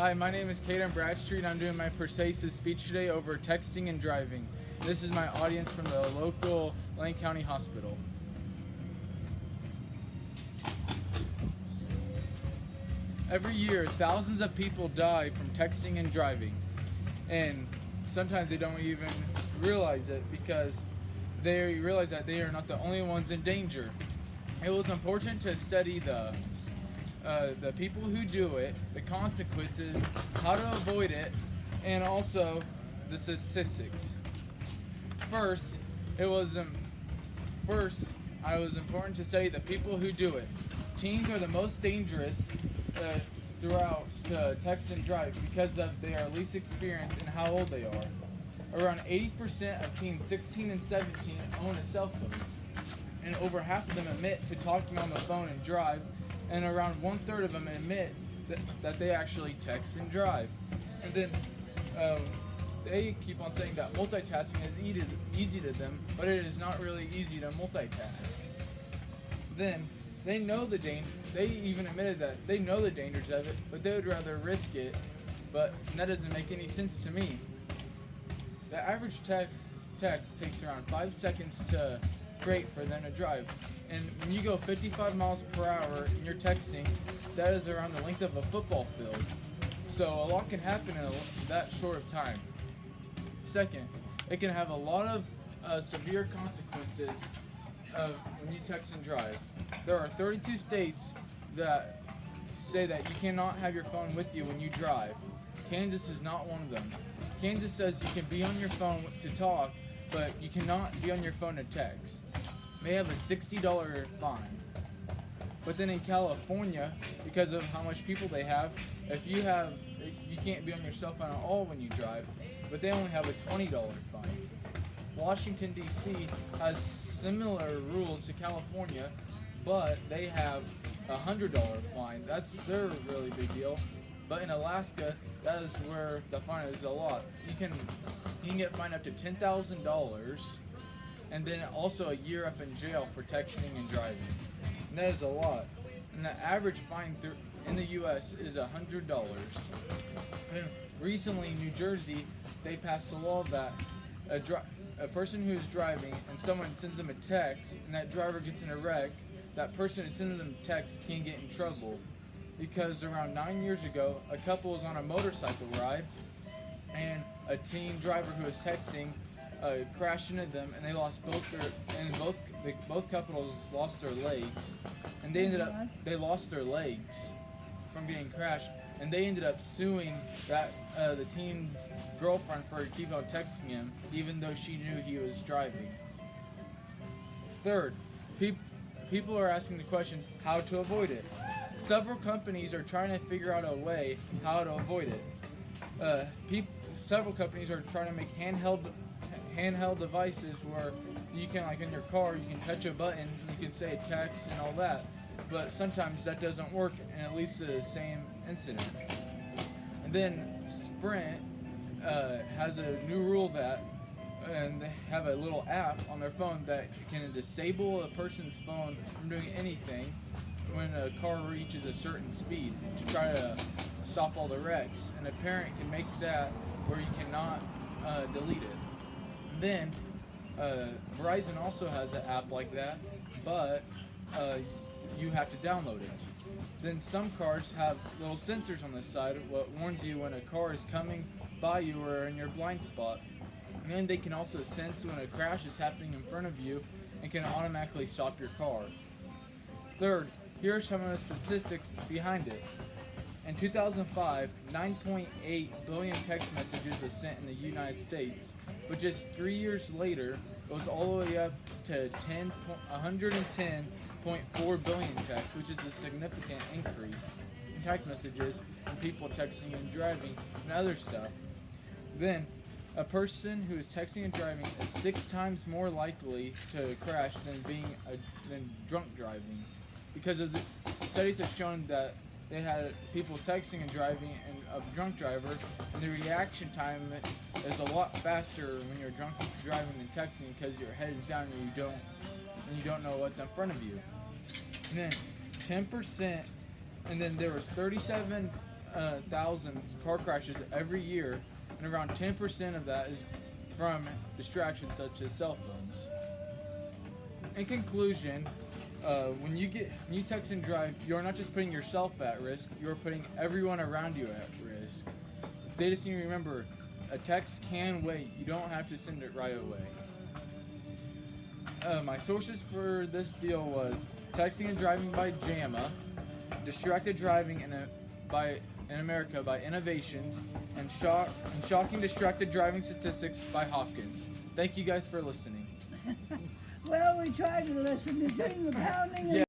Hi, my name is Caden Bradstreet and I'm doing my Persuasive speech today over texting and driving. This is my audience from the local Lane County Hospital. Every year, thousands of people die from texting and driving. And sometimes they don't even realize it because they realize that they are not the only ones in danger. It was important to study the people who do it, the consequences, how to avoid it, and also the statistics. First, I was important to study the people who do it. Teens are the most dangerous throughout text and drive because they are least experienced and how old they are. Around 80% of teens 16 and 17 own a cell phone, and over half of them admit to talking on the phone and drive, and around 1/3 of them admit that they actually text and drive. And then they keep on saying that multitasking is easy to them, but it is not really easy to multitask. Then they know the danger. They even admitted that they know the dangers of it, but they would rather risk it. But that doesn't make any sense to me. The average text takes around 5 seconds to create for them to drive. And when you go 55 miles per hour and you're texting, that is around the length of a football field. So a lot can happen in that short of time. Second, it can have a lot of severe consequences when you text and drive. There are 32 states that say that you cannot have your phone with you when you drive. Kansas is not one of them. Kansas says you can be on your phone to talk, but you cannot be on your phone to text. They have a $60 fine. But then in California, because of how much people they have, you can't be on your cell phone at all when you drive, but they only have a $20 fine. Washington, D.C. has similar rules to California, but they have a $100 fine. That's their really big deal. But in Alaska, that is where the fine is a lot. You can get fined up to $10,000, and then also a year up in jail for texting and driving. And that is a lot. And the average fine in the U.S. is $100. And recently, New Jersey, they passed a law that a person who is driving and someone sends them a text and that driver gets in a wreck, that person who sending them a text can get in trouble. Because around 9 years ago, a couple was on a motorcycle ride and a teen driver who was texting crashed into them, and both couples lost their legs, and they lost their legs from getting crashed, and they ended up suing the teen's girlfriend for keeping on texting him, even though she knew he was driving. Third, people are asking the questions how to avoid it. Several companies are trying to figure out a way how to avoid it. Several companies are trying to make handheld devices where you can, like in your car, you can touch a button, you can say text and all that, but sometimes that doesn't work and it leads to the same incident. And then Sprint has a new rule and they have a little app on their phone that can disable a person's phone from doing anything when a car reaches a certain speed to try to stop all the wrecks. And a parent can make that where you cannot delete it. And then Verizon also has an app like that, but you have to download it. Then some cars have little sensors on the side what warns you when a car is coming by you or in your blind spot. And they can also sense when a crash is happening in front of you and can automatically stop your car. Third, here are some of the statistics behind it. In 2005, 9.8 billion text messages were sent in the United States, but just 3 years later, it was all the way up to 110.4 billion texts, which is a significant increase in text messages and people texting and driving and other stuff. Then, a person who is texting and driving is 6 times more likely to crash than drunk driving, because of the studies have shown that they had people texting and driving and a drunk driver, and the reaction time is a lot faster when you're drunk driving than texting because your head is down and you don't know what's in front of you. And then 10%, and then there was 37 100,000 car crashes every year, and around 10% of that is from distractions such as cell phones. In conclusion, when you text and drive, you're not just putting yourself at risk, you're putting everyone around you at risk. They just need to remember, a text can wait. You don't have to send it right away. My sources for this deal was Texting and Driving by JAMA, Distracted Driving in America by Innovations, and Shocking Distracted Driving Statistics by Hopkins. Thank you guys for listening. Well, we tried to listen to doing the pounding. Yeah.